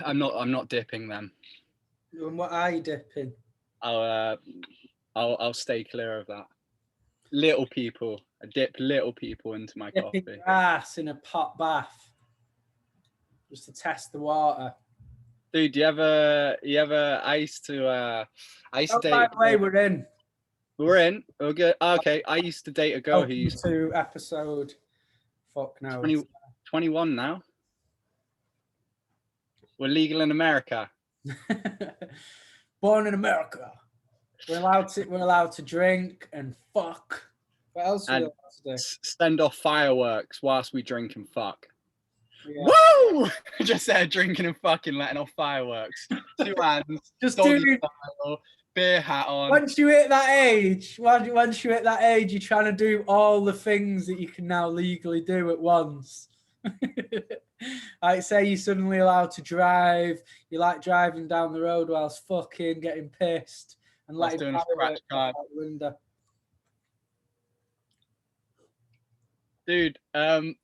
I'm not dipping them. And what are you dipping? I'll stay clear of that. Little people. I dip little people into my Dipping coffee. your ass in a pot bath just to test the water. Dude, you ever? I used to Oh, date. by the way, we're in. We're in. We're good. Okay, I used to date a girl who used to episode. Fuck no. 21 now. We're legal in America. Born in America. We're allowed to drink and fuck. What else are we allowed to do? Send off fireworks whilst we drink and fuck. Yeah. Woo! Just there drinking and fucking, letting off fireworks. 2 hands. Just doing beer hat on. Once you hit that age, you're trying to do all the things that you can now legally do at once. Like, say you're suddenly allowed to drive, you like driving down the road whilst fucking getting pissed and letting fireworks out the window. Dude, why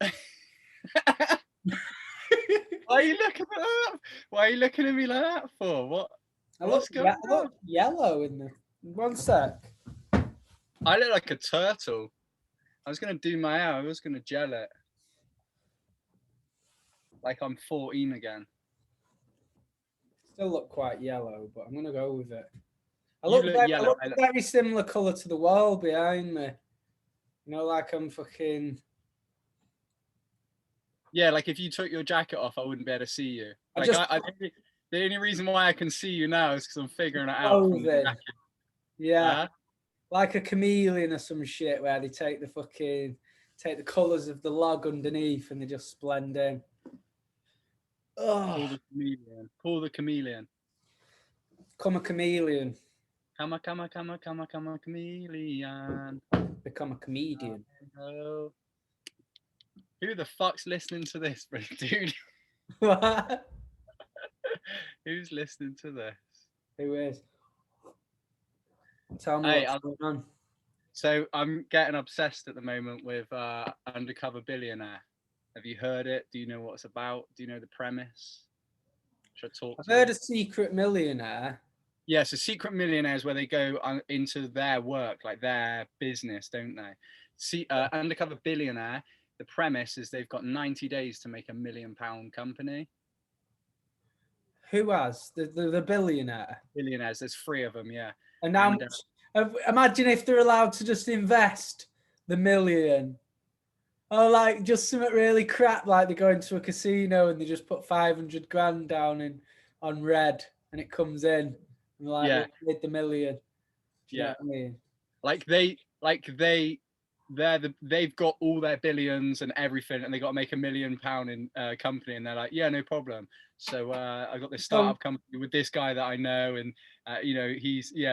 are you looking at that? Why are you looking at me like that for? What? I look yellow in the. One sec. I look like a turtle. I was gonna do my hair. I was gonna gel it. Like I'm 14 again. Still look quite yellow, but I'm gonna go with it. I look very similar colour to the wall behind me. You know, like I'm fucking. Yeah, like if you took your jacket off, I wouldn't be able to see you. Like the only reason why I can see you now is because I'm figuring it out from the jacket. Yeah, like a chameleon or some shit where they take the colours of the log underneath and they just blend in. Oh. Pull the chameleon. Come a chameleon. Come a chameleon. Become a comedian. Who the fuck's listening to this, dude? What? Who's listening to this? Who is? Tell me what's going on. So I'm getting obsessed at the moment with Undercover Billionaire. Have you heard it? Do you know what it's about? Do you know the premise? Should I talk? I've heard of Secret Millionaire. Yeah, so Secret Millionaire is where they go into their work, like their business, don't they? See, Undercover Billionaire, the premise is they've got 90 days to make £1 million company. Who has? The billionaire? Billionaires, there's 3 of them, yeah. And now, imagine if they're allowed to just invest the $1 million. Oh, like just something really crap, like they go into a casino and they just put 500 grand down on red and it comes in. And like, yeah, they made the $1 million. Do you know what I mean? They've got all their billions and everything, and they got to make £1 million in company, and they're like, yeah, no problem. So I got this startup company with this guy that I know, and you know,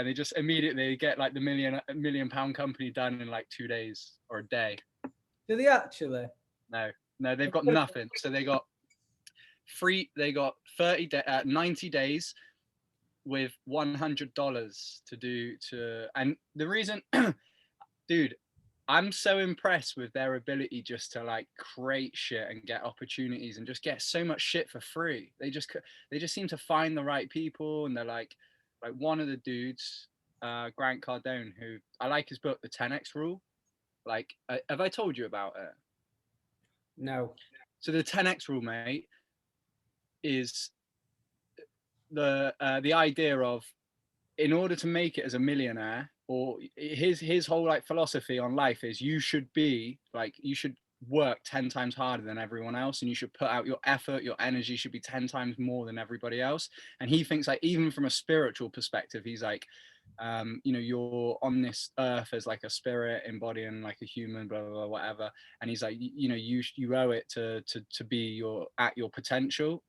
they just immediately get like the £1 million company done in like 2 days or a day. Do they actually? No, they've got nothing. So they got 90 days with $100 and the reason, dude, I'm so impressed with their ability just to like create shit and get opportunities and just get so much shit for free. They just seem to find the right people, and they're like one of the dudes, Grant Cardone, who I like his book, The 10X Rule. Like, have I told you about it? No. So the 10X Rule, mate, is the idea of, in order to make it as a millionaire, or his whole like philosophy on life is you should work 10 times harder than everyone else, and you should put out your effort, your energy should be 10 times more than everybody else. And he thinks, like, even from a spiritual perspective, he's like, you know, you're on this earth as like a spirit embodying like a human, blah, blah, blah, whatever. And he's like, you know, you owe it to be at your potential.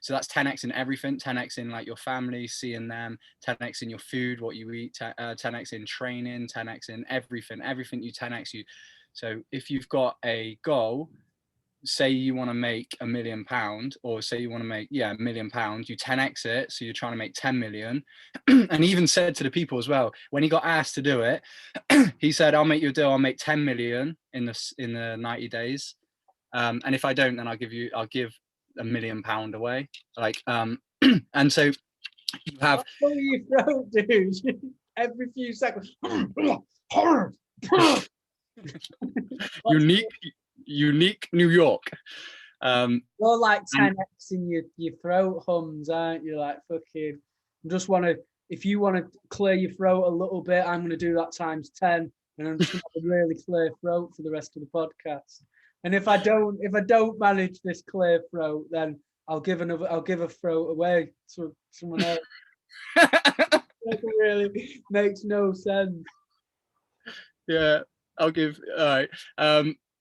So that's 10x in everything, 10x in like your family, seeing them, 10x in your food, what you eat, 10x in training, 10x in everything you 10x you. So if you've got a goal, say you want to make £1 million, or say you want to make £1 million, you 10x it, so you're trying to make 10 million. And he even said to the people as well, when he got asked to do it, he said, I'll make you a deal, I'll make 10 million in the 90 days, and if I don't, then I'll give £1 million away. Like, and so you have your throat, dude. Every few seconds. unique New York. You're like 10x in your throat hums, aren't you? Like fucking. Just want to. If you want to clear your throat a little bit, I'm going to do that times 10, and I'm just going to have a really clear throat for the rest of the podcast. And if I don't manage this clear throat, then I'll give a throat away to someone else. That really makes no sense. Yeah, I'll give. All right.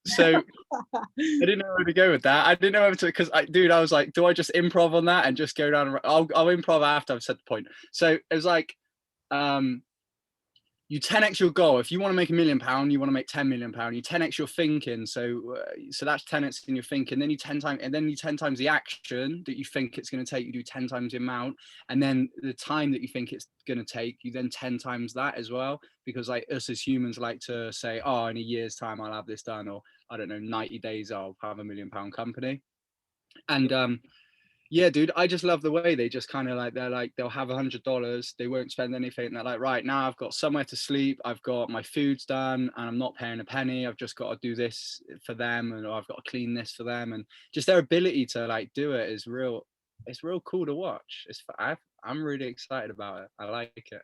So I didn't know where to go with that. I didn't know whether to, because I was like, do I just improv on that and just go down? I'll improv after I've said the point. So it was like, you 10x your goal. If you want to make £1 million, you want to make £10 million. You 10x your thinking. So that's 10x in your thinking. Then you 10 times the action that you think it's going to take. You do 10 times the amount, and then the time that you think it's going to take, you then 10 times that as well. Because like us as humans like to say, oh, in a year's time I'll have this done, or I don't know, 90 days I'll have £1 million company. And yeah, dude, I just love the way they just kind of like, they're like, they'll have $100, they won't spend anything. They're like, right now I've got somewhere to sleep, I've got my food's done, and I'm not paying a penny. I've just got to do this for them, and I've got to clean this for them, and just their ability to like do it is real. It's real cool to watch. I'm really excited about it. I like it.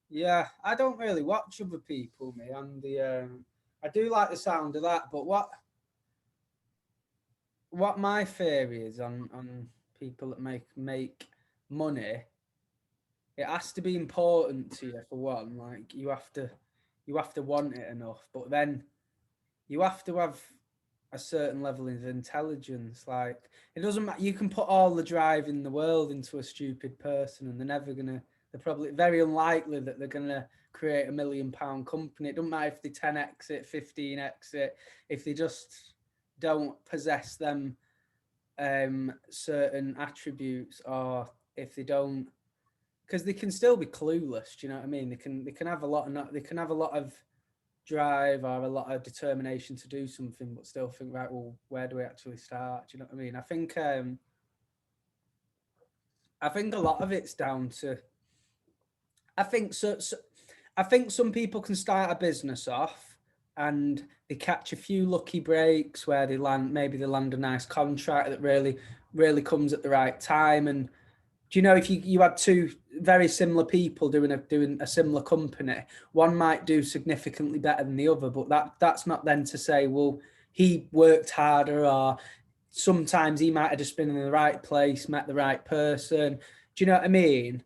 Yeah, I don't really watch other people, me, and I do like the sound of that. But what my theory is on people that make money, it has to be important to you for one. Like you have to want it enough, but then you have to have a certain level of intelligence. Like it doesn't matter. You can put all the drive in the world into a stupid person, and they're probably very unlikely that they're gonna create £1 million company. It doesn't matter if they 10x it, 15x it, if they just don't possess them certain attributes, or if they don't, because they can still be clueless. Do you know what I mean? They can have a lot of drive or a lot of determination to do something, but still think, right, well, where do we actually start? Do you know what I mean? I think a lot of it's down to, I think some people can start a business off and they catch a few lucky breaks where they land a nice contract that really comes at the right time. And do you know, if you had two very similar people doing a similar company, one might do significantly better than the other, but that's not then to say, well, he worked harder, or sometimes he might have just been in the right place, met the right person. Do you know what I mean?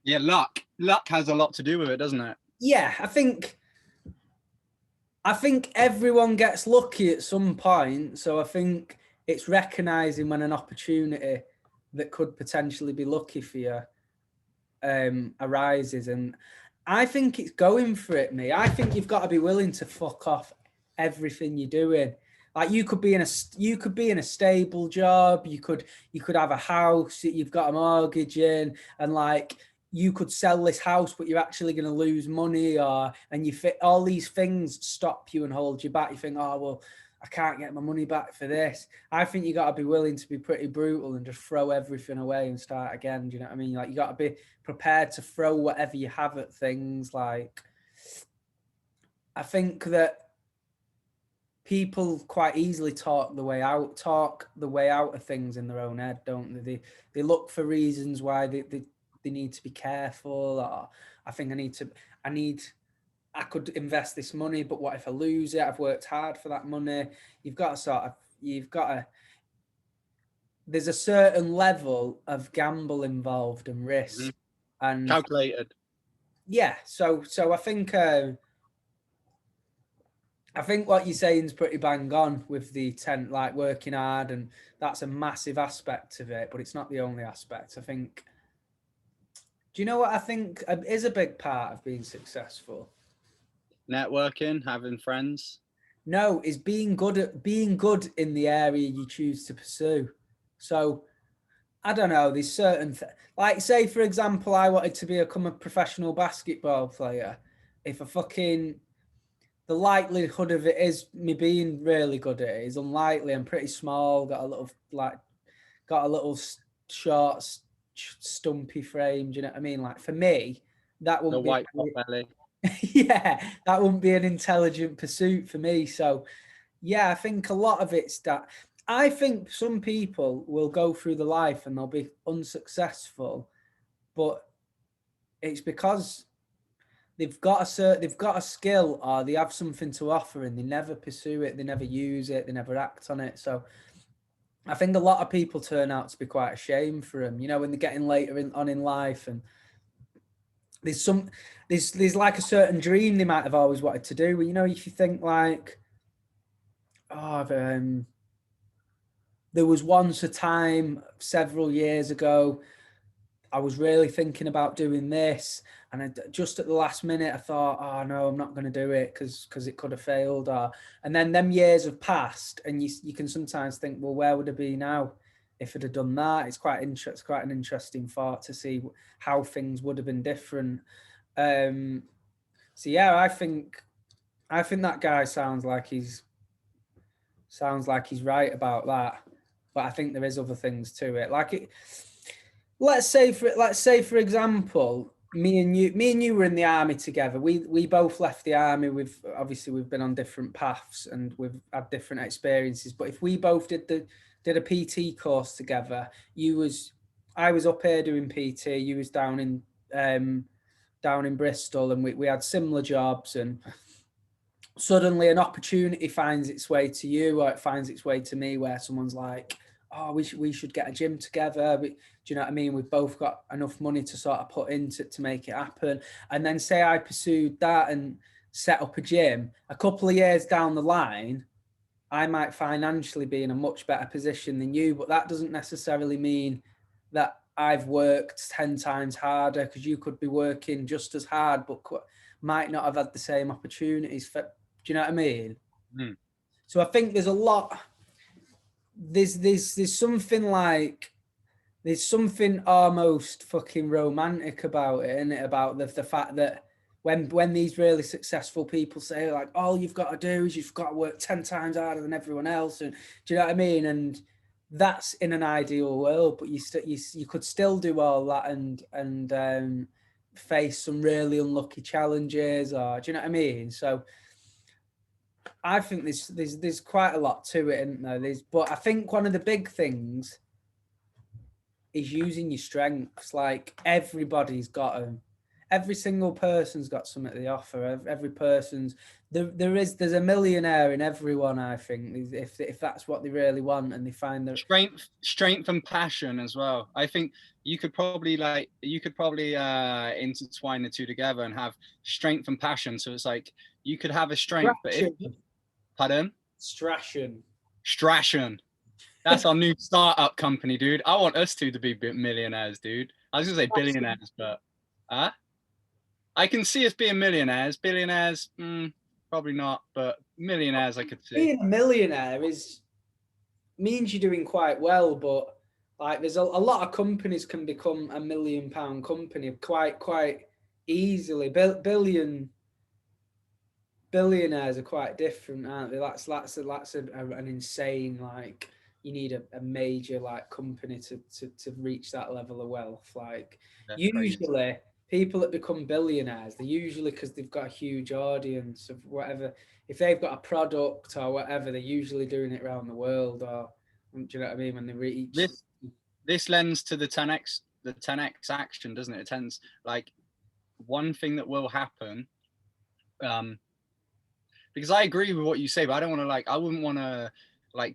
Yeah, luck has a lot to do with it, doesn't it? Yeah, I think everyone gets lucky at some point. So I think it's recognizing when an opportunity that could potentially be lucky for you arises, and I think it's going for it, me. I think you've got to be willing to fuck off everything you're doing. Like you could be in a stable job, you could have a house that you've got a mortgage in, and like you could sell this house, but you're actually going to lose money, and you fit all these things stop you and hold you back. You think, oh well, I can't get my money back for this. I think you got to be willing to be pretty brutal and just throw everything away and start again. Do you know what I mean? Like you got to be prepared to throw whatever you have at things. Like I think that people quite easily talk the way out of things in their own head, don't they? They look for reasons why they need to be careful, or I think I could invest this money, but what if I lose it? I've worked hard for that money. There's a certain level of gamble involved and risk, and Calculated. yeah. So I think what you're saying is pretty bang on with the like working hard, and that's a massive aspect of it, but it's not the only aspect. I think. Do you know what I think is a big part of being successful? Networking, having friends. No, is being good in the area you choose to pursue. So I don't know. There's certain like, say for example, I wanted to become a professional basketball player. If the likelihood of it is me being really good at it is unlikely. I'm pretty small, got a lot of like got a little short, stumpy frame. Do you know what I mean? Like for me, that The wouldn't white be. pot belly. Yeah, that wouldn't be an intelligent pursuit for me. So, yeah, I think a lot of it's that. I think some people will go through the life and they'll be unsuccessful, but it's because they've got a skill or they have something to offer and they never pursue it, they never use it, they never act on it. So I think a lot of people turn out to be quite ashamed for them, you know, when they're getting later on in life, and there's like a certain dream they might have always wanted to do. You know, if you think like, oh, there was once a time several years ago, I was really thinking about doing this, and just at the last minute, I thought, oh no, I'm not going to do it because it could have failed. And then them years have passed, and you can sometimes think, well, where would I be now if I'd have done that? It's quite an interesting thought to see how things would have been different. So yeah, I think that guy sounds like he's right about that, but I think there is other things to it. Like it, let's say for example, me and you were in the army together. We both left the army. We've been on different paths and we've had different experiences. But if we both did a PT course together, I was up here doing PT, you was down in Bristol, and we had similar jobs, and suddenly an opportunity finds its way to you, or it finds its way to me, where someone's like, oh, we should get a gym together. Do you know what I mean? We've both got enough money to sort of put into to make it happen. And then say I pursued that and set up a gym. A couple of years down the line, I might financially be in a much better position than you, but that doesn't necessarily mean that I've worked 10 times harder, because you could be working just as hard, but might not have had the same opportunities. Do you know what I mean? Mm. So I think there's a lot. There's something almost fucking romantic about it, isn't it? About the fact that when these really successful people say like, all you've got to do is you've got to work 10 times harder than everyone else, and do you know what I mean? And that's in an ideal world, but you could still do all that and face some really unlucky challenges, or do you know what I mean? So I think there's quite a lot to it, isn't there? But I think one of the big things is using your strengths. Like everybody's got them. Every single person's got something to offer. Every person's there's a millionaire in everyone. I think if that's what they really want and they find their strength and passion as well. I think you could probably intertwine the two together and have strength and passion. So it's like you could have a strength, but if pardon? Strashen. That's our new startup company, dude. I want us two to be millionaires, dude. I was gonna say billionaires, but I can see us being millionaires. Billionaires, probably not, but millionaires I could see. Being a millionaire means you're doing quite well, but like there's a lot of companies can become £1 million company quite easily. Billionaires are quite different, aren't they? That's an insane, like, you need a major like company to reach that level of wealth. Like usually people that become billionaires, they're usually because they've got a huge audience of whatever. If they've got a product or whatever, they're usually doing it around the world. Or do you know what I mean? When they reach this lends to the 10x action, doesn't it? It tends, like, one thing that will happen, because I agree with what you say, but I don't want to I wouldn't want to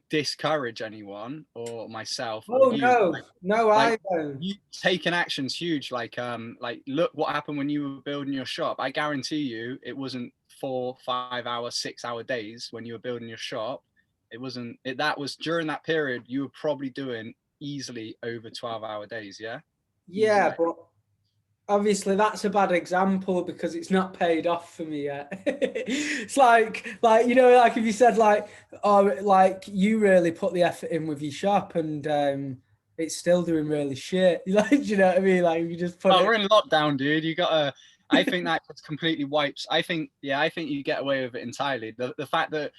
discourage anyone or myself. Oh, or you. no, I don't. You taking action's huge. Look what happened when you were building your shop. I guarantee you, it wasn't 4, 5 hour, 6 hour days when you were building your shop. It wasn't. That was during that period. You were probably doing easily over 12-hour days. Yeah. Yeah, easily. But obviously that's a bad example because it's not paid off for me yet. It's like you know, like if you said you really put the effort in with your shop and it's still doing really shit. Like, do you know what I mean? Like you just put we're in lockdown, dude. You gotta. I think that just completely wipes. I think you get away with it entirely. The fact that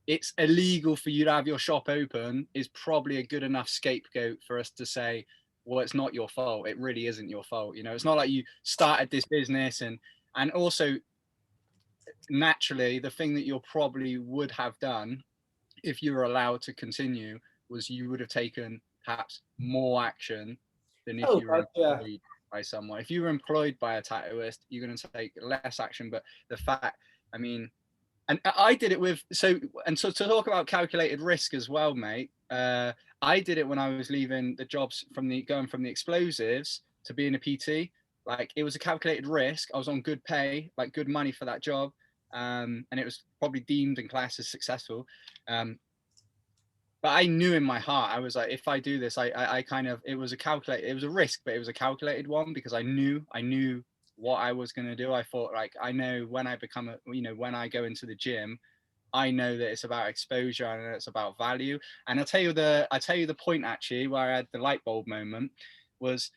it's illegal for you to have your shop open is probably a good enough scapegoat for us to say, well, it's not your fault. It really isn't your fault. You know, it's not like you started this business. And also, naturally, the thing that you probably would have done if you were allowed to continue was you would have taken perhaps more action than if Oh, you were God, yeah. employed by someone. If you were employed by a tattooist, you're going to take less action. But the fact, I mean, and I did it with, so to talk about calculated risk as well, mate. I did it when I was leaving the jobs going from the explosives to being a PT. Like, it was a calculated risk. I was on good pay, like good money for that job. And it was probably deemed and classed as successful. But I knew in my heart, I was like, if I do this, I kind of, it was a risk, but it was a calculated one, because I knew what I was going to do. I thought, like, I know when I become when I go into the gym, I know that it's about exposure and it's about value. And I'll tell you the point actually where I had the light bulb moment was,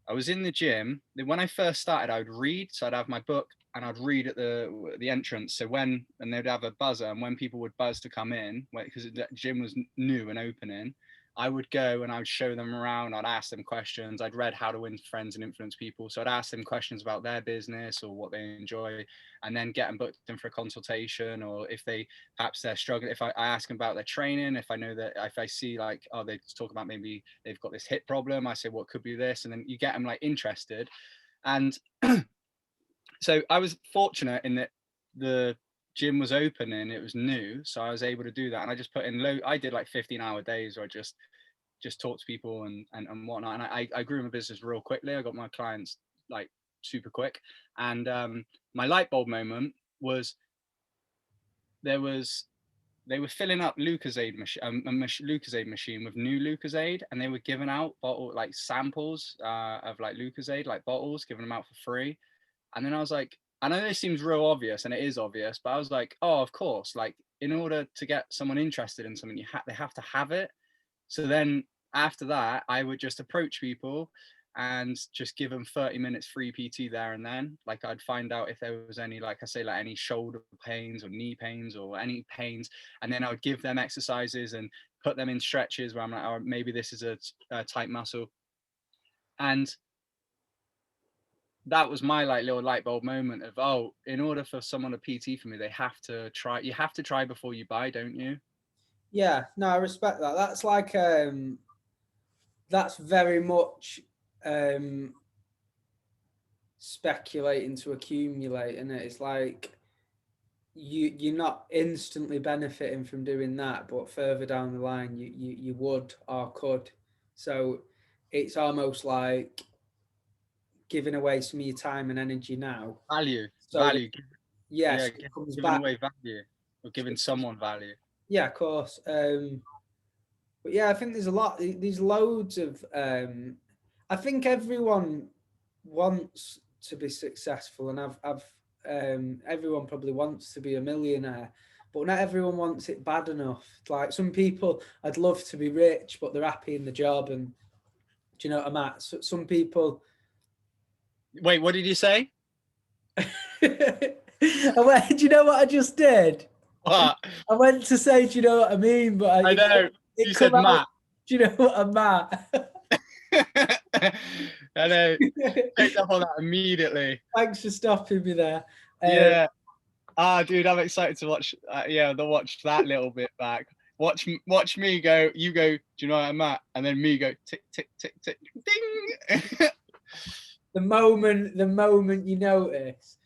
I was in the gym. When I first started, I would read. So I'd have my book and I'd read at the entrance. So and they'd have a buzzer, and when people would buzz to come in, because the gym was new and opening, I would go and I would show them around. I'd ask them questions. I'd read How to Win Friends and Influence People. So I'd ask them questions about their business or what they enjoy, and then get them booked in for a consultation. Or if perhaps they're struggling, if I ask them about their training, if I know that, if I see like, oh, they talk about maybe they've got this hip problem, I say, what could be this? And then you get them like interested. And so I was fortunate in that the gym was open and it was new, so I was able to do that. And I just put in I did like 15-hour days where I just talk to people and whatnot. And I grew my business real quickly. I got my clients like super quick. And my light bulb moment was, they were filling up Lucozade machine with new Lucozade, and they were giving out like samples of like Lucozade, like bottles, giving them out for free. And then I was like, I know this seems real obvious, and it is obvious, but I was like, oh, of course, like, in order to get someone interested in something, they have to have it. So then after that, I would just approach people and just give them 30 minutes free PT there and then. Like, I'd find out if there was any, like I say, like any shoulder pains or knee pains or any pains. And then I would give them exercises and put them in stretches where I'm like, oh, maybe this is a tight muscle. And that was my like little light bulb moment of, oh, in order for someone to PT for me, they have to try. You have to try before you buy, don't you? Yeah, no, I respect that. That's like that's very much speculating to accumulate, and it's like you're not instantly benefiting from doing that, but further down the line you would or could. So it's almost like giving away some of your time and energy now. Value. So Yeah, yes, it comes giving back. away value or giving someone value. Yeah, of course. But yeah, I think there's loads of I think everyone wants to be successful, and everyone probably wants to be a millionaire, but not everyone wants it bad enough. Like, some people, I'd love to be rich, but they're happy in the job. And do you know what I'm at? So, some people. Wait, what did you say? Do you know what I just did? What? I went to say, do you know what I mean? But I know. You said Matt. Do you know what I'm at? I know. Picked up on that immediately. Thanks for stopping me there. Yeah. Dude, I'm excited to watch. Watch that little bit back. Watch me go. You go. Do you know what I'm at? And then me go tick tick tick tick ding. The moment you notice.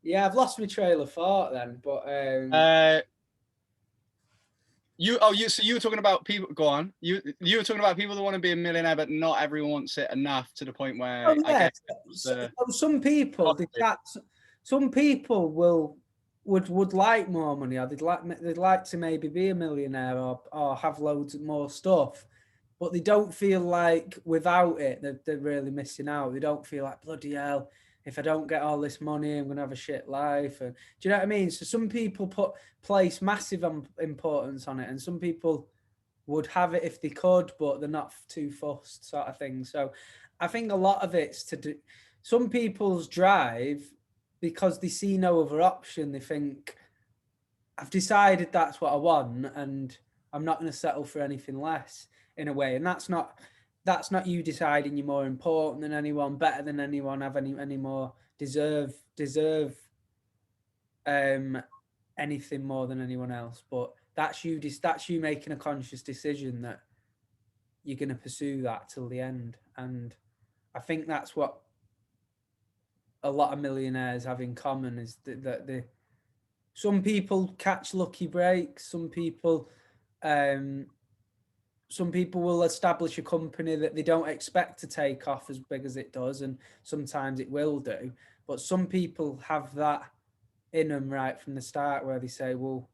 Yeah, I've lost my trail of thought then, but so you were talking about people. Go on. You were talking about people that want to be a millionaire, but not everyone wants it enough to the point where I guess some people some people would like more money, or they'd like to maybe be a millionaire or have loads more stuff, but they don't feel like without it they're really missing out. They don't feel like, bloody hell, if I don't get all this money, I'm gonna have a shit life. And do you know what I mean? So some people place massive importance on it, and some people would have it if they could, but they're not too fussed, sort of thing. So I think a lot of it's to do. Some people's drive, because they see no other option, they think, I've decided that's what I want, and I'm not going to settle for anything less in a way. And that's not you deciding you're more important than anyone, better than anyone, have any more deserve anything more than anyone else. But that's you making a conscious decision that you're going to pursue that till the end. And I think that's what a lot of millionaires have in common, is that they some people catch lucky breaks. Some people will establish a company that they don't expect to take off as big as it does, and sometimes it will do. But some people have that in them right from the start, where they say, "Well,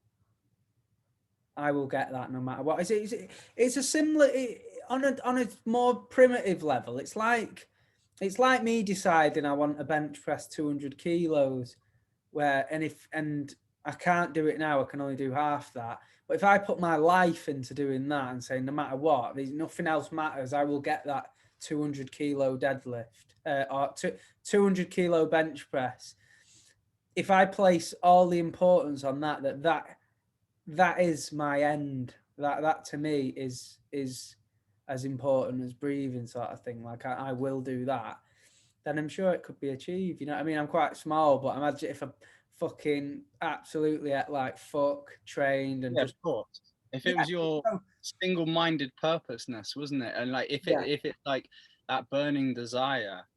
I will get that no matter what." It's a similar on a more primitive level. It's like me deciding I want a bench press 200 kilos, and I can't do it now. I can only do half that. But if I put my life into doing that and say, no matter what, there's nothing else matters, I will get that 200 kilo deadlift or 200 kilo bench press. If I place all the importance on that is my end. That to me is as important as breathing, sort of thing. Like I will do that, then I'm sure it could be achieved. You know what I mean? I'm quite small, but imagine if I fucking absolutely like fuck trained and just. Of course. If it was your single-minded purposeness, wasn't it? And like if it's like that burning desire,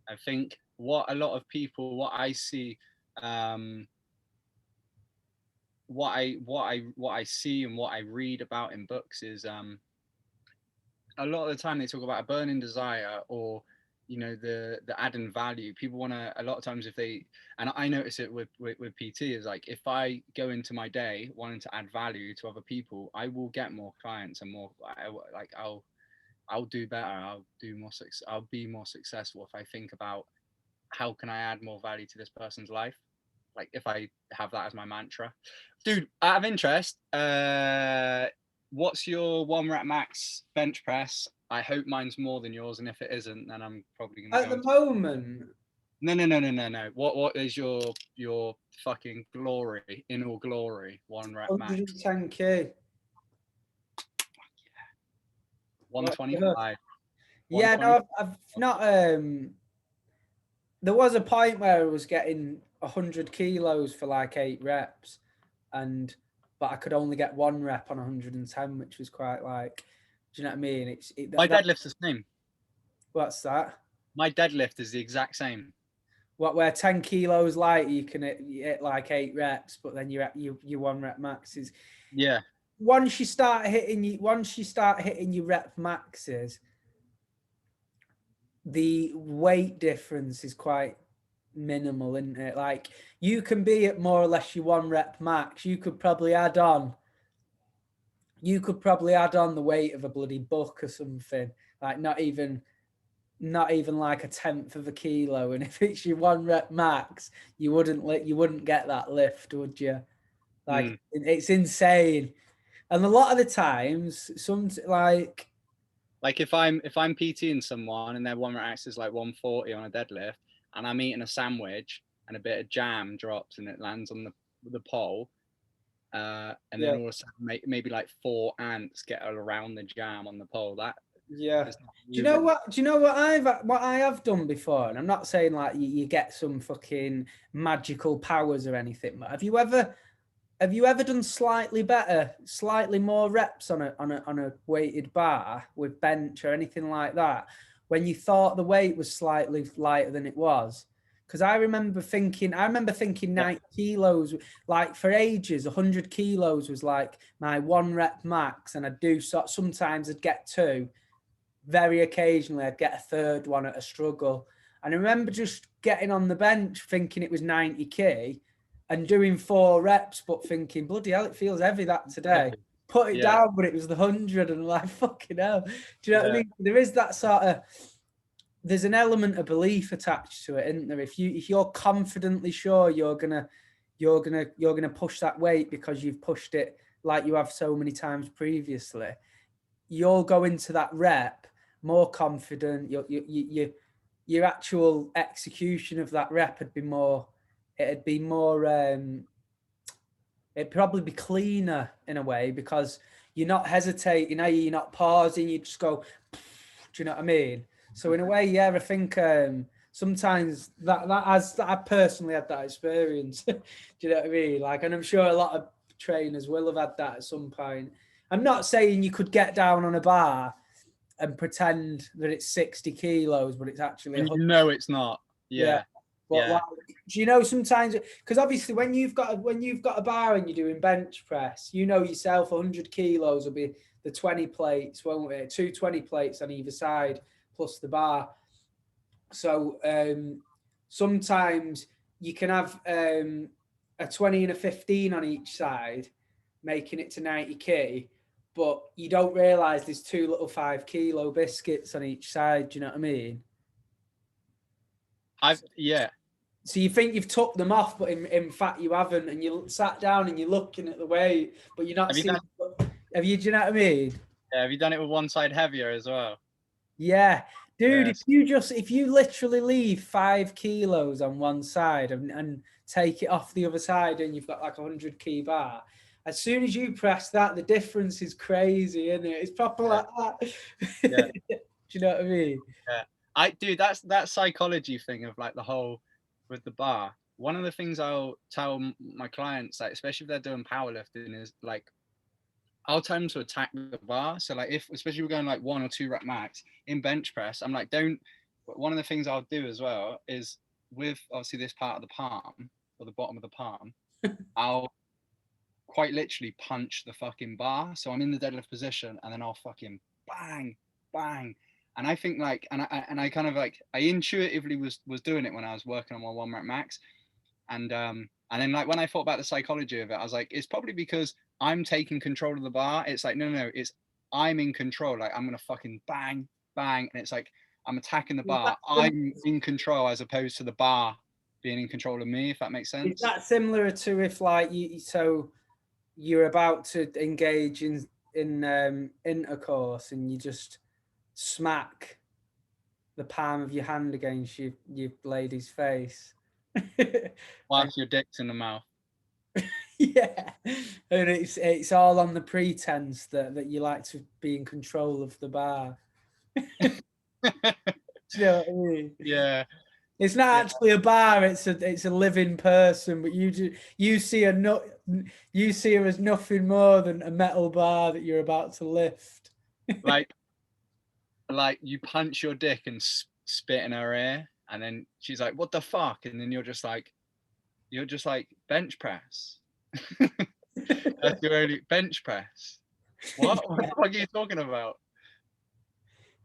I think what a lot of people, what I see, what I see and what I read about in books is a lot of the time they talk about a burning desire, or the adding value. People want to, a lot of times, if they, and I notice it with PT, is like, if I go into my day wanting to add value to other people, I will get more clients and more, I'll do better, I'll do more success, I'll be more successful if I think about how can I add more value to this person's life. Like if I have that as my mantra. Dude, out of interest, what's your 1 rep max bench press? I hope mine's more than yours, and if it isn't, then I'm probably gonna At the moment. No. What is your fucking glory, in all glory, 1 rep max? 110k. 125. Yeah, no, I've not. There was a point where I was getting 100 kilos for like 8 reps, but I could only get 1 rep on 110, which was quite like, do you know what I mean? My deadlift's the same. What's that? My deadlift is the exact same. Where 10 kilos light, you can hit like 8 reps, but then your 1 rep maxes. Yeah. Once you start hitting your rep maxes, the weight difference is quite minimal, isn't it? Like you can be at more or less your 1 rep max. You could probably add on the weight of a bloody buck or something. Like not even like 1/10 of a kilo. And if it's your 1 rep max, you wouldn't get that lift, would you? Like it's insane. And a lot of the times, like if I'm PTing someone and their 1 rep max is like 140 on a deadlift, and I'm eating a sandwich and a bit of jam drops and it lands on the pole, and then all of a sudden maybe like 4 ants get around the jam on the pole. Do you know what I have done before? And I'm not saying like you get some fucking magical powers or anything, but have you ever done slightly better, slightly more reps on a weighted bar with bench or anything like that when you thought the weight was slightly lighter than it was? Because I remember thinking 90 kilos, like for ages, 100 kilos was like my 1 rep max, and sometimes I'd get 2. Very occasionally, I'd get a 3rd one at a struggle. And I remember just getting on the bench thinking it was 90k and doing 4 reps, but thinking, bloody hell, it feels heavy that today. Put it down, but it was the 100, and I'm like, fucking hell. Do you know what I mean? There is that sort of, there's an element of belief attached to it, isn't there? If you're confidently sure you're gonna push that weight because you've pushed it like you have so many times previously, you'll go into that rep more confident. Your actual execution of that rep would be more It'd probably be cleaner in a way because you're not hesitating, you're not pausing, you just go, do you know what I mean? So in a way, yeah, I think sometimes that I personally had that experience. Do you know what I mean? Like, and I'm sure a lot of trainers will have had that at some point. I'm not saying you could get down on a bar and pretend that it's 60 kilos, but it's actually And 100. you know it's not. Yeah. Yeah. But Yeah. like, do you know sometimes because obviously when you've got a bar and you're doing bench press, you know yourself 100 kilos will be the 20 plates, won't it? 220 plates on either side plus the bar. So sometimes you can have a 20 and a 15 on each side, making it to 90 kg, but you don't realise there's two little 5 kilo biscuits on each side. Do you know what I mean? Yeah. So you think you've took them off, but in fact you haven't, and you sat down and you're looking at the weight, but you're not Have you seeing. done? Have you? Do you know what I mean? Yeah. Have you done it with one side heavier as well? Yeah, dude. Yes. If you literally leave 5 kilos on one side and take it off the other side, and you've got like 100 kg bar. As soon as you press that, the difference is crazy, isn't it? It's proper like that. Yeah. Do you know what I mean? Yeah. Dude, that's that psychology thing of like the whole with the bar. One of the things I'll tell my clients, like especially if they're doing powerlifting, is like I'll tell them to attack the bar. So like if especially we're going like 1 or 2 rep max in bench press, I'm like, don't. One of the things I'll do as well is with obviously this part of the palm or the bottom of the palm, I'll quite literally punch the fucking bar. So I'm in the deadlift position and then I'll fucking bang, bang. And I think like, and I kind of like, I intuitively was doing it when I was working on my 1 rep max. And then like when I thought about the psychology of it, I was like, it's probably because I'm taking control of the bar. It's like, no, it's I'm in control. Like I'm going to fucking bang, bang. And it's like, I'm attacking the bar. I'm in control as opposed to the bar being in control of me, if that makes sense. Is that similar to if like you're about to engage in intercourse and you just smack the palm of your hand against your lady's face? Whilst your dick's in the mouth. Yeah, and it's all on the pretense that you like to be in control of the bar. Do you know what I mean? Yeah. It's not actually a bar; it's a living person. But you see you see her as nothing more than a metal bar that you're about to lift. like you punch your dick and spit in her ear, and then she's like, "What the fuck?" And then you're just like bench press. That's your only bench press. What? What the fuck are you talking about?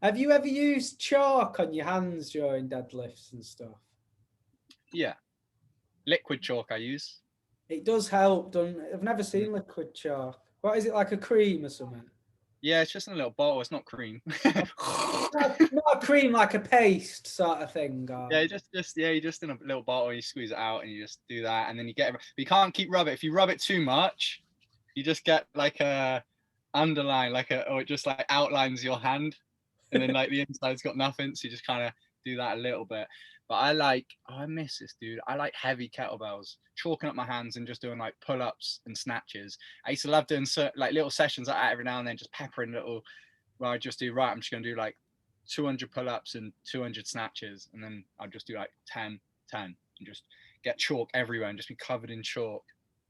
Have you ever used chalk on your hands during deadlifts and stuff? Yeah, liquid chalk I use. It does help. I've never seen liquid chalk. What is it, like a cream or something? Yeah, it's just in a little bottle. It's not cream. Not a cream, like a paste sort of thing. Or... Yeah, you just in a little bottle. You squeeze it out and you just do that, and then you get. But you can't keep rub it. If you rub it too much, you just get like a underline, or it just like outlines your hand, and then like the inside's got nothing. So you just kind of do that a little bit. But I miss this, dude. I like heavy kettlebells, chalking up my hands and just doing like pull-ups and snatches. I used to love doing like little sessions like that every now and then, just peppering little, where I just do, right, I'm just going to do like 200 pull-ups and 200 snatches. And then I'd just do like 10, and just get chalk everywhere and just be covered in chalk.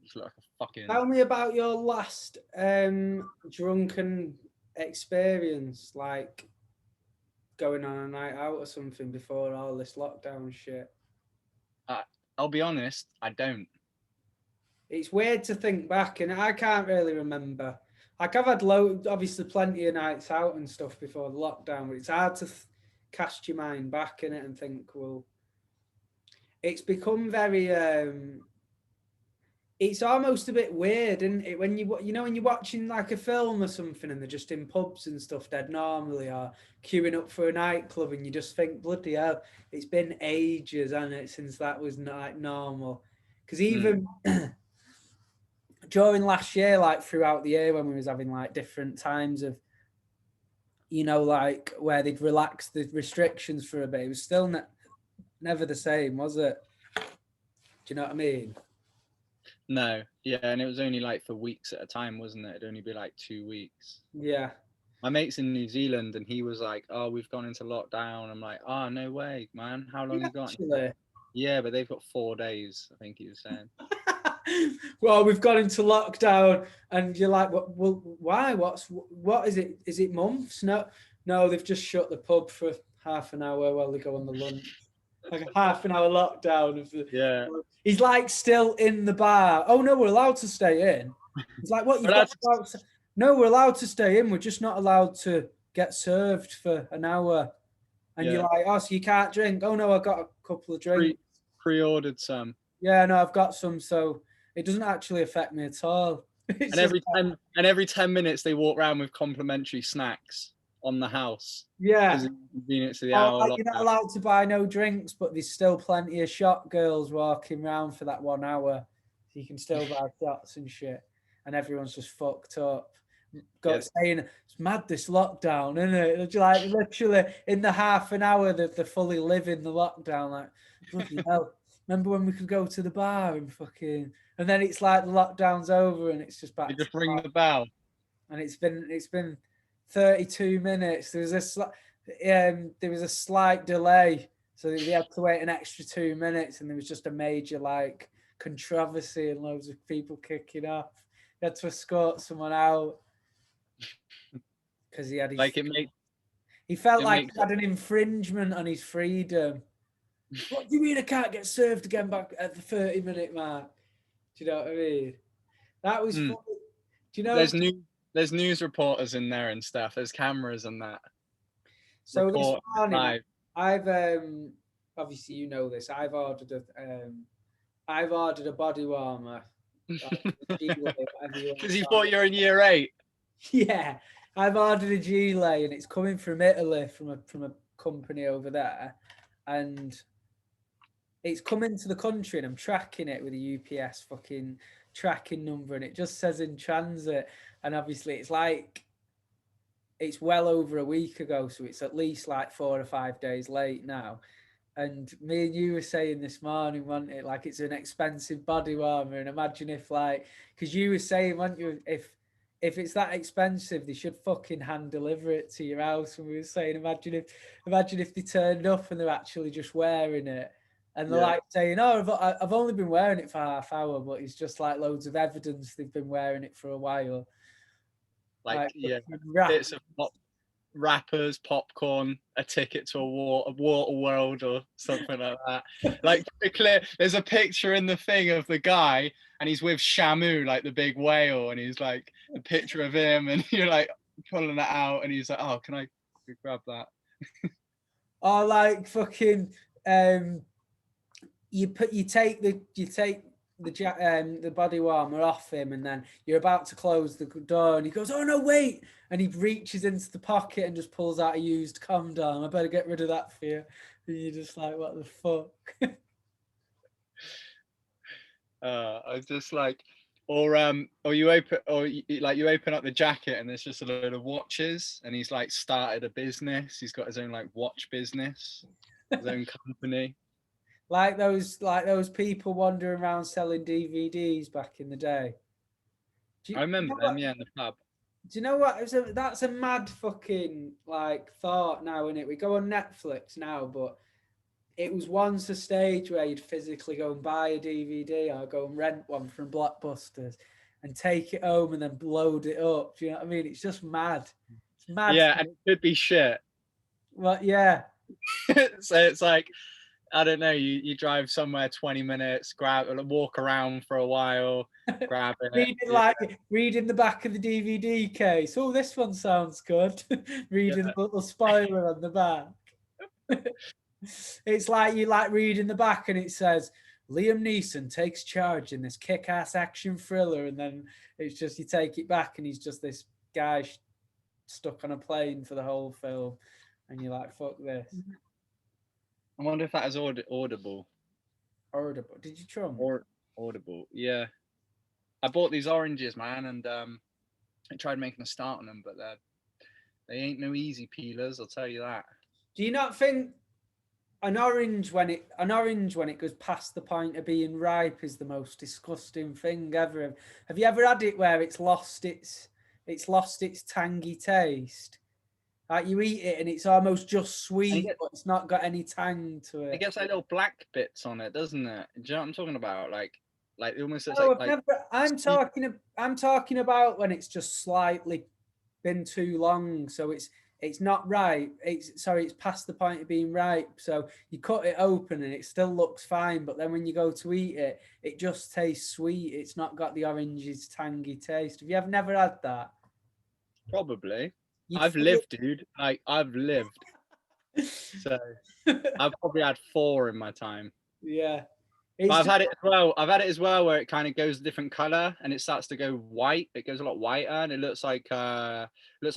Just look like a fucking... Tell me about your last drunken experience, like going on a night out or something before all this lockdown shit. I'll be honest, I don't. It's weird to think back, and I can't really remember. Like I've had obviously plenty of nights out and stuff before the lockdown, but it's hard to cast your mind back in it and think, well, it's become very it's almost a bit weird, isn't it? When when you're watching like a film or something and they're just in pubs and stuff dead normally, or queuing up for a nightclub, and you just think, bloody hell, it's been ages, hasn't it, since that was like normal. Because even during last year, like throughout the year when we was having like different times of, like where they'd relax the restrictions for a bit, it was still never the same, was it? Do you know what I mean? No, yeah, and it was only like for weeks at a time, wasn't it? It'd only be like 2 weeks. Yeah. My mate's in New Zealand, and he was like, "Oh, we've gone into lockdown." I'm like, "Oh, no way, man! How long you got?" Actually. Yeah, but they've got 4 days, I think he was saying. Well, we've gone into lockdown, and you're like, well, why? What is it? Is it months? No, they've just shut the pub for half an hour while they go on the lunch. Like a half an hour lockdown of the. Yeah. He's like still in the bar. Oh no, we're allowed to stay in. He's like, what? You've got no, we're allowed to stay in. We're just not allowed to get served for an hour. And Yeah. you're like, oh, so you can't drink? Oh no, I got a couple of drinks. Pre-ordered some. Yeah, no, I've got some, so it doesn't actually affect me at all. And every 10 minutes they walk around with complimentary snacks on the house. Yeah. Because of the convenience of the hour. Like you're not allowed to buy no drinks, but there's still plenty of shot girls walking around for that 1 hour. So you can still buy shots and shit. And everyone's just fucked up. Saying it's mad this lockdown, isn't it? It's like literally in the half an hour that they fully live in the lockdown, like bloody hell. Remember when we could go to the bar and fucking, and then it's like the lockdown's over and it's just back. You just ring the bell. And it's been 32 minutes. There was a slight delay, so they had to wait an extra 2 minutes, and there was just a major like controversy and loads of people kicking off. They had to escort someone out because he had his, like he felt like he had an infringement on his freedom. What do you mean I can't get served again back at the 30-minute mark? Do you know what I mean? That was funny. Do you know there's news reporters in there and stuff. There's cameras and that. So this morning, I've obviously you know this. I've ordered a body warmer. Because you thought you're in year 8. Yeah, I've ordered a Gilet and it's coming from Italy from a company over there, and it's coming to the country and I'm tracking it with a UPS fucking tracking number, and it just says in transit, and obviously it's like it's well over a week ago, so it's at least like 4 or 5 days late now. And me and you were saying this morning, wasn't it? Like it's an expensive body warmer, and imagine if because you were saying, weren't you, if it's that expensive, they should fucking hand deliver it to your house. And we were saying, imagine if they turned up and they're actually just wearing it. And they're like saying, oh, I've only been wearing it for half hour, but it's just like loads of evidence they've been wearing it for a while. Like bits of wrappers, popcorn, a ticket to a water world or something like that. Like there's a picture in the thing of the guy and he's with Shamu, like the big whale, and he's like a picture of him, and you're like pulling that out, and he's like, oh, can I grab that? Or like fucking you take the body warmer off him, and then you're about to close the door, and he goes, oh no, wait, and he reaches into the pocket and just pulls out a used condom. I better get rid of that for you. And you're just like, what the fuck? I was just like, or you open up the jacket and there's just a load of watches, and he's like started a business. He's got his own like watch business, his own company. Like those people wandering around selling DVDs back in the day. I remember them, in the pub. Do you know what? That's a mad fucking like thought now, isn't it? We go on Netflix now, but it was once a stage where you'd physically go and buy a DVD or go and rent one from Blockbusters and take it home and then load it up. Do you know what I mean? It's just mad. It's mad. Yeah, and it could be shit. Well, yeah. So it's like, I don't know, you drive somewhere 20 minutes, walk around for a while, grab it. Reading the back of the DVD case. Oh, this one sounds good. Reading the little spoiler on the back. It's like you like reading the back and it says, Liam Neeson takes charge in this kick-ass action thriller, and then it's just you take it back and he's just this guy stuck on a plane for the whole film, and you're like, fuck this. I wonder if that is audible. Audible. Did you try them? Audible, yeah. I bought these oranges, man, and I tried making a start on them, but they ain't no easy peelers, I'll tell you that. Do you not think An orange when it goes past the point of being ripe is the most disgusting thing ever. Have you ever had it where it's lost its tangy taste? Like you eat it and it's almost just sweet, but it's not got any tang to it. It gets like little black bits on it, doesn't it? Do you know what I'm talking about? Like it almost looks Oh, like I'm talking about when it's just slightly been too long, so it's not ripe. It's past the point of being ripe. So you cut it open and it still looks fine, but then when you go to eat it, it just tastes sweet. It's not got the orange's tangy taste. Have you ever never had that? probably. You'd I've feel lived, dude. Like I've lived. So I've probably had 4 in my time. yeah. But It's I've just, had it as well. I've had it as well where it kind of goes a different color and it starts to go white. It goes a lot whiter and it looks like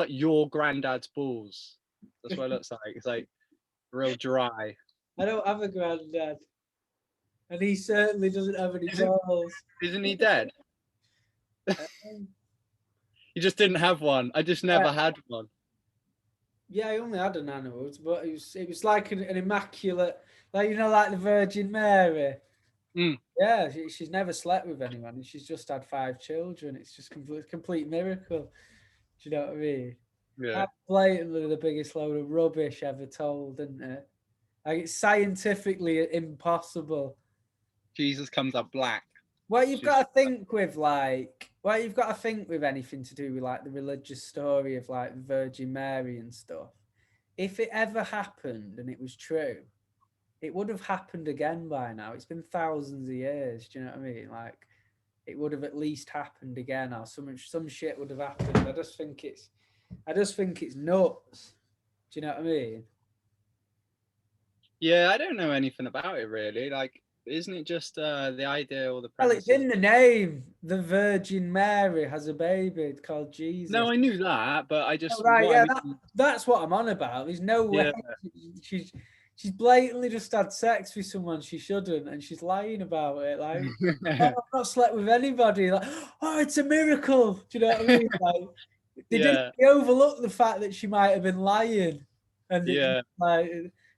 your granddad's balls. That's what it looks like. It's like real dry. I don't have a granddad, and he certainly doesn't have any Isn't, balls. isn't he dead? Um, You just didn't have one. I just never yeah, had one. yeah, I only had an animal, but it was like an immaculate, like like the Virgin Mary. Mm, Yeah, she's never slept with anyone, and she's just had 5 children. It's just complete miracle. Do you know what I mean? yeah. That's blatantly the biggest load of rubbish ever told, isn't it? Like it's scientifically impossible. Jesus comes up black. What you've She's got to think with what you've got to think with anything to do with like the religious story of like the Virgin Mary and stuff. If it ever happened and it was true, it would have happened again by now. It's been thousands of years. Do you know what I mean? Like it would have at least happened again, or some shit would have happened. I just think it's nuts. Do you know what I mean? Yeah, I don't know anything about it really. Like, isn't it just the idea or the Well, it's premises? in the name. The Virgin Mary has a baby called Jesus. No, I knew that, but I Oh, just right, what I yeah, mean. that's what I'm on about. There's no way Yeah, she's she's blatantly just had sex with someone she shouldn't, and she's lying about it. Like, oh, I've not slept with anybody. Like, oh, it's a miracle. Do you know what I mean? Like, yeah, they overlook the fact that she might have been lying, and yeah. like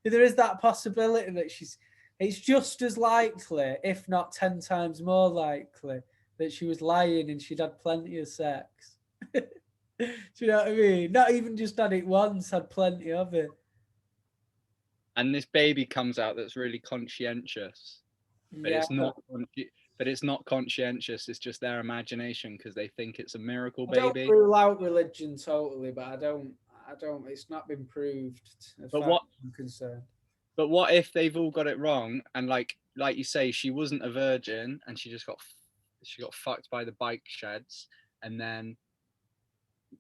there is that possibility that she's. It's just as likely, if not 10 times more likely, that she was lying and she'd had plenty of sex. Do you know what I mean? Not even just had it once, had plenty of it. And this baby comes out that's really conscientious, but Yeah, it's not. But it's not conscientious. It's just their imagination because they think it's a miracle I don't baby. rule out religion totally, but I don't. It's not been proved as But far as what? I'm concerned. But what if they've all got it wrong? And like you say, she wasn't a virgin, and she got fucked by the bike sheds, and then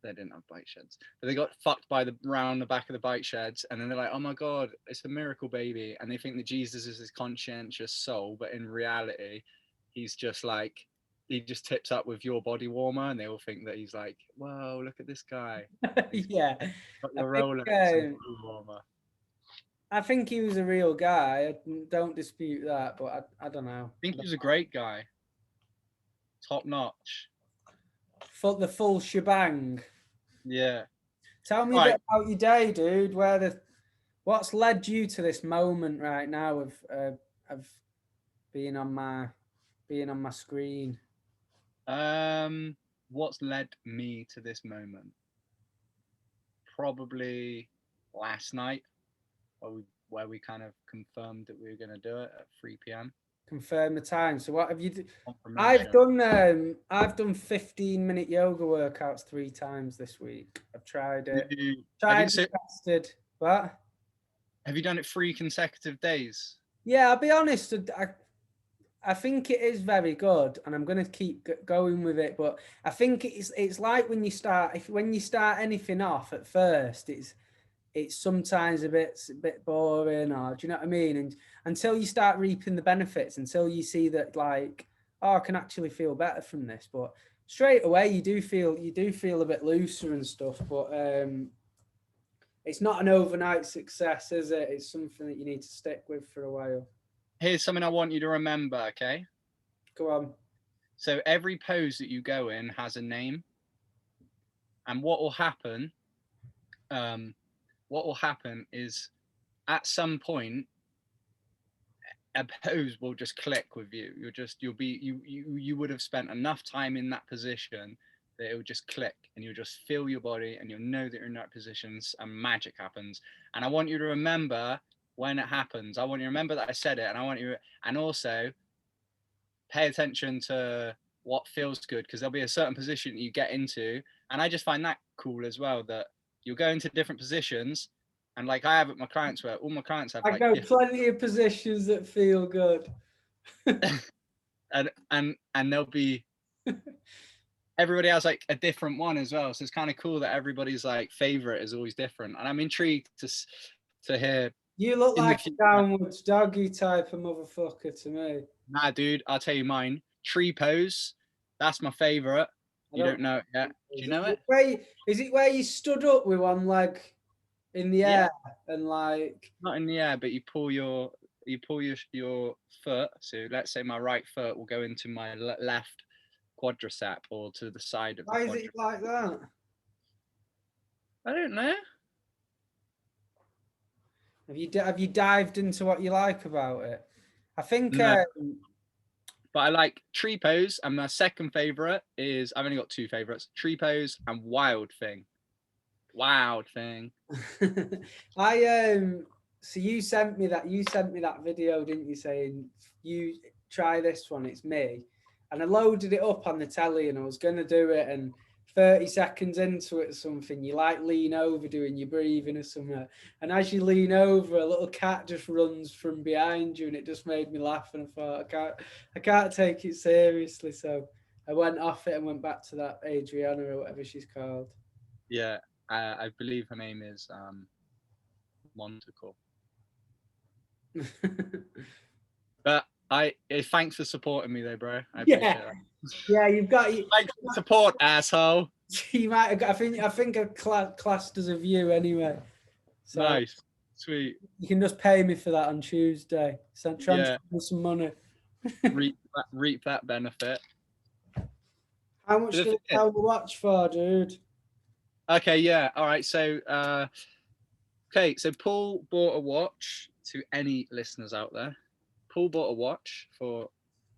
they didn't have bike sheds, but they got fucked by the round the back of the bike sheds, and then they're like, oh my god, it's a miracle baby, and they think that Jesus is this conscientious soul, but in reality, he's just like he just tips up with your body warmer, and they all think that he's like, whoa, look at this guy, he's Yeah, got I your think Rolex and body warmer. I think he was a real guy. I don't dispute that, but I don't know. I think he was a great guy, top notch. For the full shebang. Yeah. Tell me a All right. bit about your day, dude. What's led you to this moment right now of being on my screen? What's led me to this moment? Probably last night, where we kind of confirmed that we were going to do it at 3 p.m. Confirm the time. So what have you? Confirmation. I've done 15-minute yoga workouts 3 times this week. I've tried it. Have you, Tried and tested. What? have you done it 3 consecutive days? Yeah, I'll be honest. I think it is very good, and I'm going to keep going with it. But I think it's like when you start anything off at first, it's sometimes a bit boring, or do you know what I mean? And until you start reaping the benefits, until you see that like, oh, I can actually feel better from this. But straight away you do feel a bit looser and stuff. But it's not an overnight success, is it? It's something that you need to stick with for a while. Here's something I want you to remember, okay? Go on. So every pose that you go in has a name, and what will happen is at some point a pose will just click with you. You would have spent enough time in that position that it will just click, and you'll just feel your body, and you'll know that you're in that position, and magic happens. And I want you to remember when it happens. I want you to remember that I said it, and and also pay attention to what feels good, because there'll be a certain position that you get into, and I just find that cool as well, that you'll go into different positions, and like I have at my clients, where all my clients have I like go plenty of positions that feel good. and there'll be everybody has like a different one as well, so it's kind of cool that everybody's like favorite is always different, and I'm intrigued to hear. You look like a downwards doggy type of motherfucker to me. Nah, dude, I'll tell you mine. Tree pose, that's my favorite. You don't know it yet. Do you know it? Is it where you stood up with one leg in the air and like? Not in the air, but you pull your foot. So let's say my right foot will go into my left quadricep, or to the side of the quadricep. Why is it like that? I don't know. Have you dived into what you like about it? I think. No. But I like tree pose, and my second favorite is, I've only got two favorites: tree pose and wild thing. Wild thing. So you sent me that video, didn't you, saying you try this one, it's me, and I loaded it up on the telly, and I was gonna do it, and 30 seconds into it or something, you like lean over doing your breathing or something, and as you lean over, a little cat just runs from behind you, and it just made me laugh, and I thought I can't take it seriously, so I went off it and went back to that Adriana or whatever she's called. Yeah, I believe her name is Montacle. But thanks for supporting me though, bro. I appreciate that. Yeah, you've got. Thanks for support, asshole. You might have got. I think a classed as a view anyway. So nice, sweet. You can just pay me for that on Tuesday. So transfer me some money. reap that benefit. How much did you sell the watch for, dude? Okay, yeah, all right. So, so Paul bought a watch. To any listeners out there, Paul bought a watch for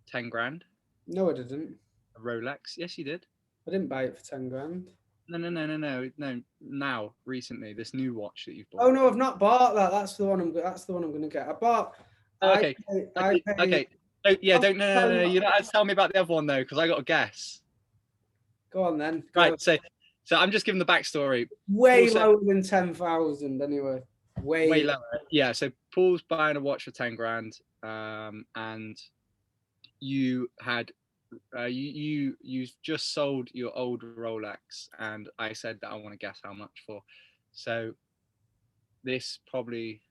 10 grand. No, I didn't. A Rolex. Yes, you did. I didn't buy it for 10 grand. No. Now, recently, this new watch that you've bought. Oh no, I've not bought that. That's the one I'm going to get. I bought. Okay. Okay. Oh, yeah. Don't no. You don't have to tell me about the other one though, because I got a guess. Go on then. Right. So I'm just giving the backstory. Way lower than 10,000 anyway. Way lower. Yeah. So Paul's buying a watch for 10 grand, and you had you just sold your old Rolex, and I said that I want to guess how much for. So this probably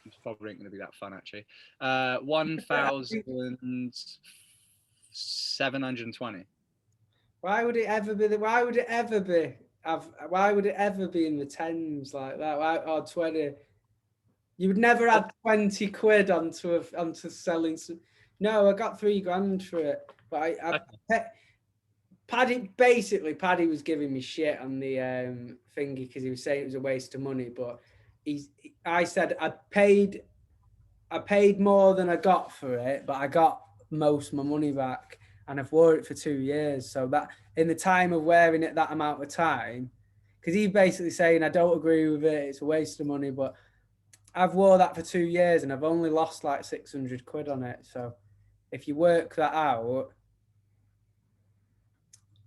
ain't going to be that fun actually. 1,720. Why would it ever be? Why would it ever be in the tens like that? Or 20? You would never add 20 quid onto selling some. No, I got 3 grand for it, but Paddy was giving me shit on the thingy because he was saying it was a waste of money. But I said I paid more than I got for it, but I got most of my money back, and I've wore it for 2 years. So that in the time of wearing it that amount of time, because he's basically saying I don't agree with it, it's a waste of money, but I've wore that for 2 years and I've only lost like 600 quid on it. So if you work that out,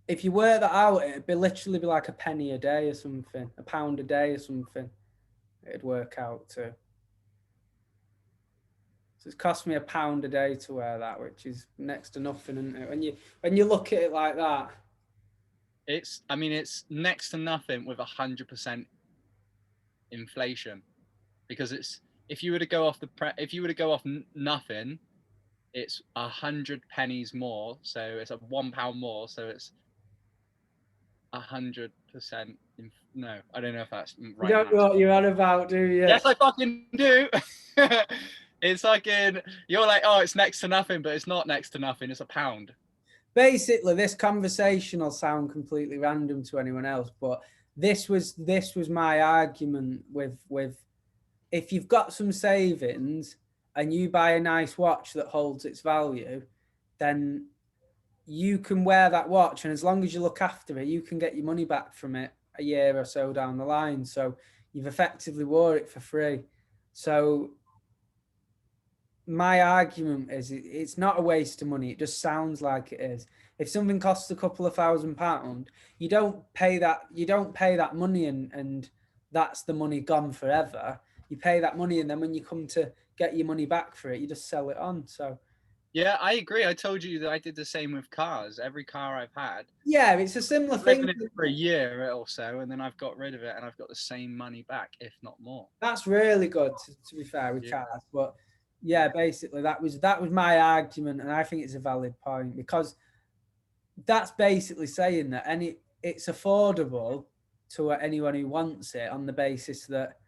it'd be literally be like a penny a day or something, £1 a day or something. It'd work out to. So it's cost me £1 a day to wear that, which is next to nothing, isn't it? When you look at it like that, it's next to nothing with 100% inflation, because it's if you were to go off nothing, it's 100 pennies more, so it's a £1 more, so it's 100%. No, I don't know if that's right. You don't know what you're on about, do you? Yes, I fucking do. It's fucking. You're like, oh, it's next to nothing, but it's not next to nothing. It's £1. Basically, this conversation will sound completely random to anyone else, but this was my argument with if you've got some savings and you buy a nice watch that holds its value, then you can wear that watch, and as long as you look after it, you can get your money back from it a year or so down the line. So you've effectively wore it for free. So my argument is it's not a waste of money. It just sounds like it is. If something costs a couple of £1,000, you don't pay that money and that's the money gone forever. You pay that money, and then when you come to get your money back for it, you just sell it on. So yeah, I agree. I told you that I did the same with cars. Every car I've had, yeah, it's a similar I've thing. lived in it for a year or so, and then I've got rid of it, and I've got the same money back, if not more. That's really good, to be fair, with cars. But yeah, basically that was my argument, and I think it's a valid point, because that's basically saying that it's affordable to anyone who wants it, on the basis that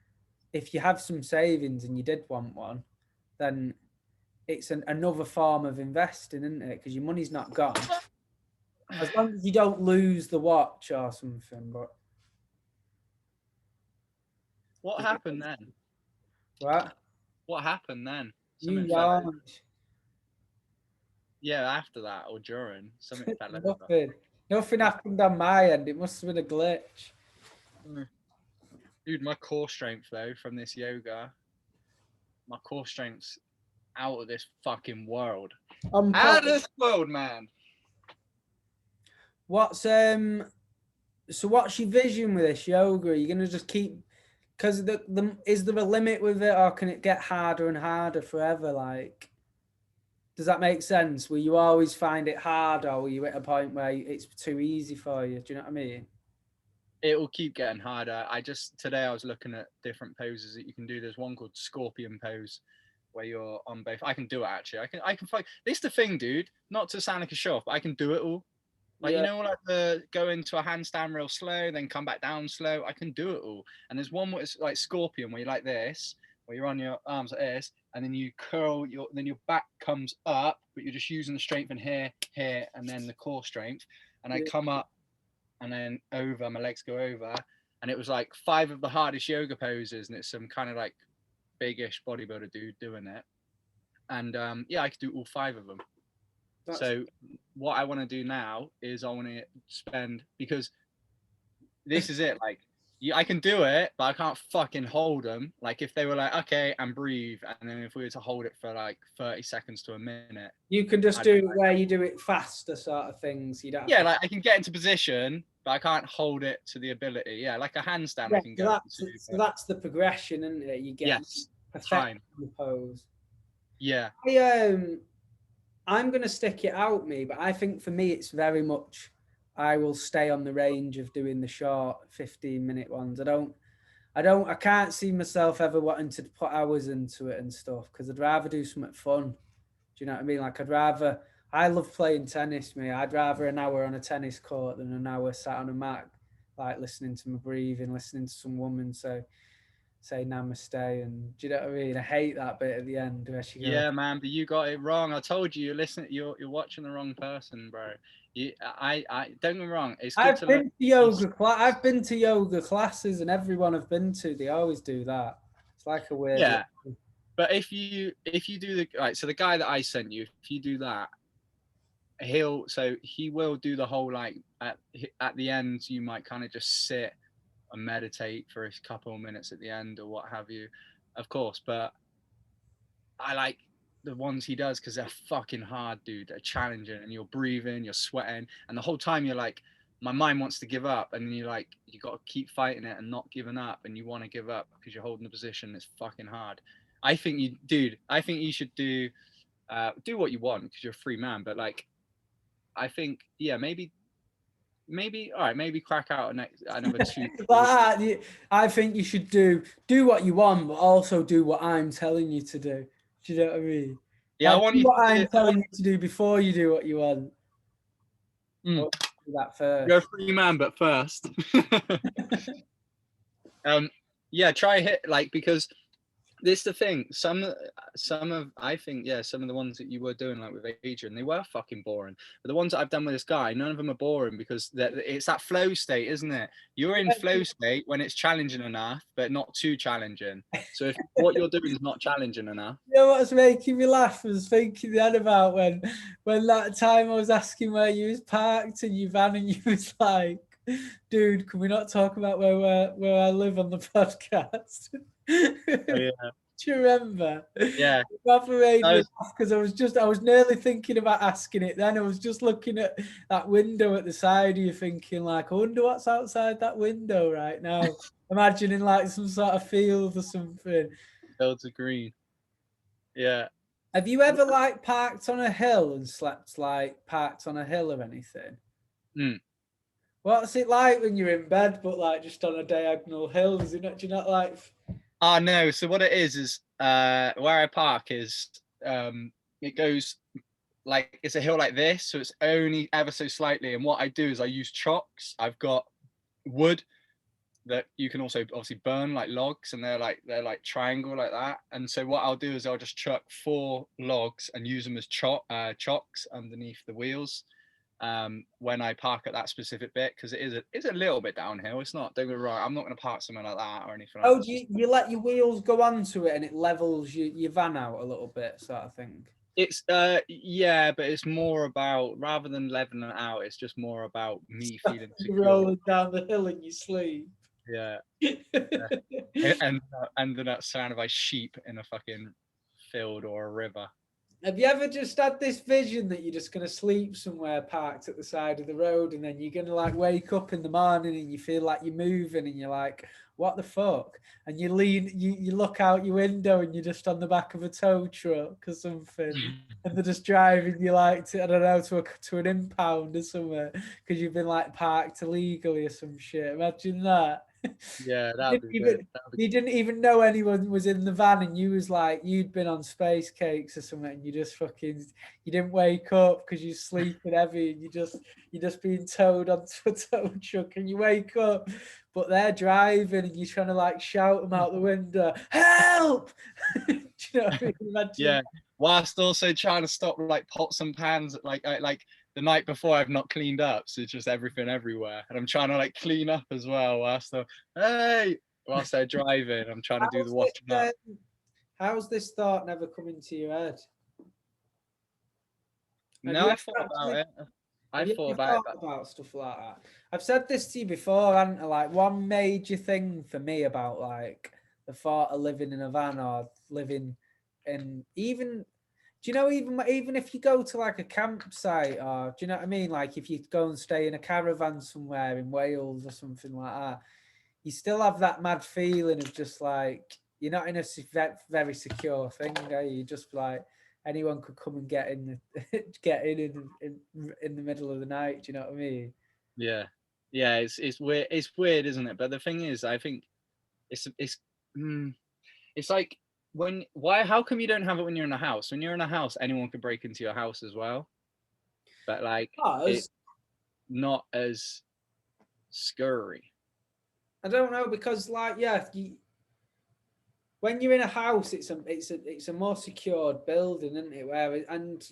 if you have some savings and you did want one, then it's another form of investing, isn't it? Because your money's not gone. As long as you don't lose the watch or something. But what happened then? What? What happened then? You yawned. Yeah, after that or during, something fell over. Nothing happened on my end. It must have been a glitch. Dude, my core strength though from this yoga, my core strength's out of this fucking world. Out of this world, man. What's so what's your vision with this yoga? Are you gonna just keep? Because is there a limit with it, or can it get harder and harder forever? Like, does that make sense? Will you always find it hard, or will you at a point where it's too easy for you? Do you know what I mean? It will keep getting harder. Today I was looking at different poses that you can do. There's one called scorpion pose, where you're on both. I can do it actually. I can fight. This is the thing, dude. Not to sound like a show off, but I can do it all. Like, you know, like the go into a handstand real slow, then come back down slow. I can do it all. And there's one where it's like scorpion, where you're like this, where you're on your arms like this, and then you curl then your back comes up, but you're just using the strength in here, and then the core strength. And I come up and then over, my legs go over. And it was like 5 of the hardest yoga poses, and it's some kind of like biggish bodybuilder dude doing it. And yeah, I could do all 5 of them. So what I want to do now is I want to spend, because this is it, like I can do it, but I can't fucking hold them. Like if they were like, okay, and breathe, and then if we were to hold it for like 30 seconds to a minute, you can just do it where you do it faster, sort of things. You don't. Yeah, like I can get into position, but I can't hold it to the ability. Yeah, like a handstand, I can go. So that's the progression, isn't it? You get perfect the pose. Yeah. I'm going to stick it out, but I think for me, it's very much, I will stay on the range of doing the short 15-minute ones. I can't see myself ever wanting to put hours into it and stuff, because I'd rather do something fun. Do you know what I mean? Like I love playing tennis, I'd rather an hour on a tennis court than an hour sat on a mat, like listening to my breathing, listening to some woman say namaste, and do you know what I mean? I hate that bit at the end where she goes, yeah, man, but you got it wrong. I told you, you're watching the wrong person, bro. I don't get me wrong. It's good I've been to yoga classes, and everyone I've been to, they always do that. It's like a weird. Yeah, but if you do so the guy that I sent you, if you do that, he will do the whole, like at the end, you might kind of just sit and meditate for a couple of minutes at the end or what have you, of course. But I like the ones he does because they're fucking hard, dude. They're challenging, and you're breathing, you're sweating, and the whole time you're like, my mind wants to give up, and you're like, you got to keep fighting it and not giving up, and you want to give up because you're holding the position. It's fucking hard. I think you should do what you want because you're a free man, but like, I think, yeah, maybe all right, maybe crack out another 2. I think you should do what you want, but also do what I'm telling you to do. Do you know what I mean? Yeah, like, I want you. What I'm telling you to do before you do what you want. Do that first. You're a free man, but first. Yeah, try hit, like, because This is the thing. Some of I think, yeah, some of the ones that you were doing, like with Adrian, they were fucking boring. But the ones that I've done with this guy, none of them are boring because it's that flow state, isn't it? You're in flow state when it's challenging enough, but not too challenging. So if what you're doing is not challenging enough. You know what's making me laugh? I was thinking then about when that time I was asking where you was parked in your van, and you was like, "Dude, can we not talk about where I live on the podcast?" Oh yeah, Do you remember? yeah. That made me Was, laugh because I was nearly thinking about asking it. Then I was just looking at that window at the side of you, thinking like, I wonder what's outside that window right now. Imagining like some sort of field or something. Fields of Green. Yeah. Have you ever like parked on a hill and slept like parked on a hill or anything? Mm. What's it like when you're in bed, but like just on a diagonal hill? Is it not? Do you not like? No. So what it is where I park is it goes like it's a hill like this, so it's only ever so slightly. And what I do is I use chocks. I've got wood that you can also obviously burn, like logs, and they're like triangle like that. And so what I'll do is I'll just chuck 4 logs and use them as chocks underneath the wheels when I park at that specific bit, because it's a little bit downhill. It's not, don't get me wrong, I'm not going to park somewhere like that or anything like Oh, that. do you let your wheels go onto it and it levels your van out a little bit, sort of thing? It's yeah, but it's more about, rather than leveling it out, it's just more about me feeling You're secure. rolling down the hill in your sleep. Yeah. And ending up surrounded by sheep in a fucking field or a river. Have you ever just had this vision that you're just going to sleep somewhere parked at the side of the road, and then you're going to like wake up in the morning and you feel like you're moving and you're like, what the fuck? And you you look out your window and you're just on the back of a tow truck or something, and they're just driving you like to, I don't know, to an impound or somewhere because you've been like parked illegally or some shit. Imagine that. Yeah, You that'd didn't be good. you didn't even know anyone was in the van, and you was like, you'd been on space cakes or something, and you just fucking, you didn't wake up because you're sleeping heavy, and you're just being towed onto a tow truck, and you wake up, but they're driving, and you're trying to like shout them out the window, help! Do you know what I mean? Imagine. Yeah, whilst also trying to stop like pots and pans, like the night before I've not cleaned up, so it's just everything everywhere, and I'm trying to like clean up as well whilst they're driving. I'm trying to do the washing up. How's this thought never come into your head? No, I thought about it. I Have you thought ever about it. thought about stuff like that? I've said this to you before, haven't I? Like one major thing for me about like the thought of living in a van or living in even, do you know, even if you go to like a campsite, or do you know what I mean? Like if you go and stay in a caravan somewhere in Wales or something like that, you still have that mad feeling of just like you're not in a very secure thing, are you? Just like anyone could come and get in in the middle of the night. Do you know what I mean? Yeah, yeah. It's weird. It's weird, isn't it? But the thing is, I think it's like how come you don't have it when you're in a house? When you're in a house, anyone could break into your house as well. But like it's not as scurry. I don't know, because like when you're in a house, it's a more secured building, isn't it? And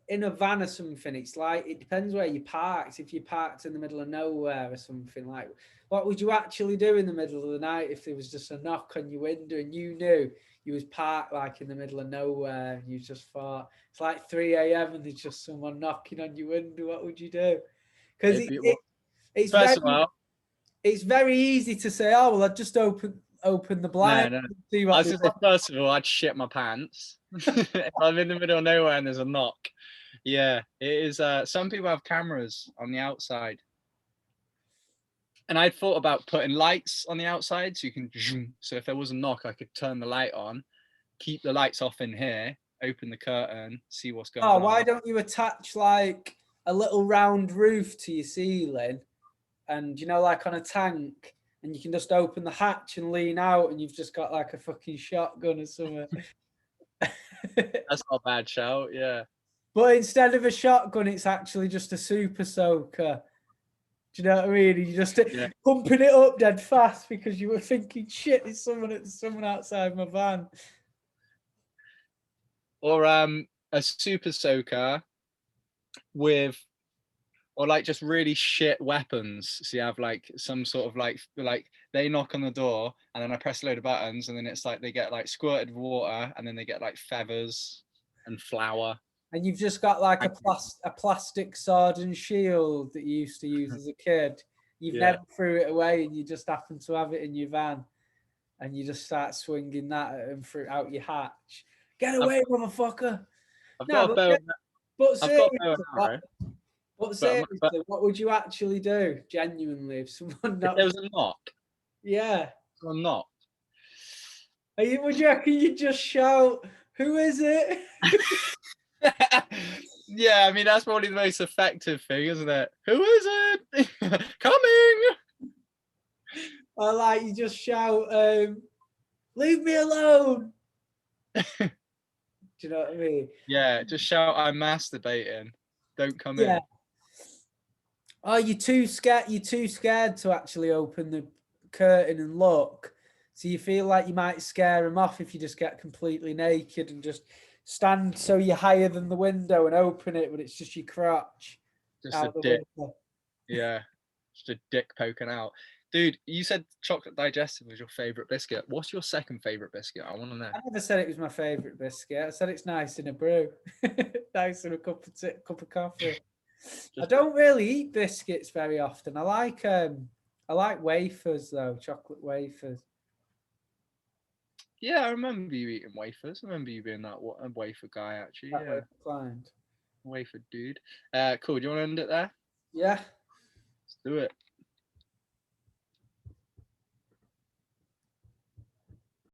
in a van or something, it's like it depends where you parked. If you parked in the middle of nowhere or something, like what would you actually do in the middle of the night if there was just a knock on your window and you knew you was parked like in the middle of nowhere and you just thought it's like 3 a.m. and there's just someone knocking on your window? What would you do? Because it's very easy to say, oh well, I just open the blind. No. I was just say, first of all, I'd shit my pants if I'm in the middle of nowhere and there's a knock. Yeah, it is. Some people have cameras on the outside, and I thought about putting lights on the outside so you can. So if there was a knock, I could turn the light on, keep the lights off in here, open the curtain, see what's going on. Oh, why don't you attach like a little round roof to your ceiling, and like on a tank, and you can just open the hatch and lean out, and you've just got like a fucking shotgun or something. That's not a bad shout, yeah. But instead of a shotgun, it's actually just a super soaker. Do you know what I mean? And you just Yeah. pumping it up dead fast because you were thinking, shit, there's someone outside my van. Or a super soaker with, or like just really shit weapons. So you have like some sort of like they knock on the door and then I press a load of buttons and then it's like they get like squirted with water and then they get like feathers and flour. And you've just got like a plastic sword and shield that you used to use as a kid. You've Yeah. never threw it away and you just happen to have it in your van and you just start swinging that at him through out your hatch. Get away, motherfucker. I've No, got a bow. but I've got a bow seriously, and arrow. seriously, what would you actually do genuinely if someone If knocked? there was a knock, Yeah. someone knocked. Would you reckon you'd just shout, who is it? Yeah, I mean that's probably the most effective thing, isn't it? Who is it? Coming. Or like you just shout, leave me alone. Do you know what I mean? Yeah, just shout, I'm masturbating. Don't come Yeah. in. Oh, you're too scared. You're too scared to actually open the curtain and look. So you feel like you might scare them off if you just get completely naked and just stand so you're higher than the window and open it, but it's just your crotch Just out a the dick. window. Yeah, just a dick poking out. Dude, you said chocolate digestive was your favorite biscuit. What's your second favorite biscuit? I want to know. I never said it was my favorite biscuit. I said it's nice in a brew, nice in a cup of coffee. I don't really eat biscuits very often. I like wafers though, chocolate wafers. Yeah, I remember you eating wafers. I remember you being that a wafer guy, actually. That Yeah, way inclined. wafer dude. Cool. Do you want to end it there? Yeah. Let's do it.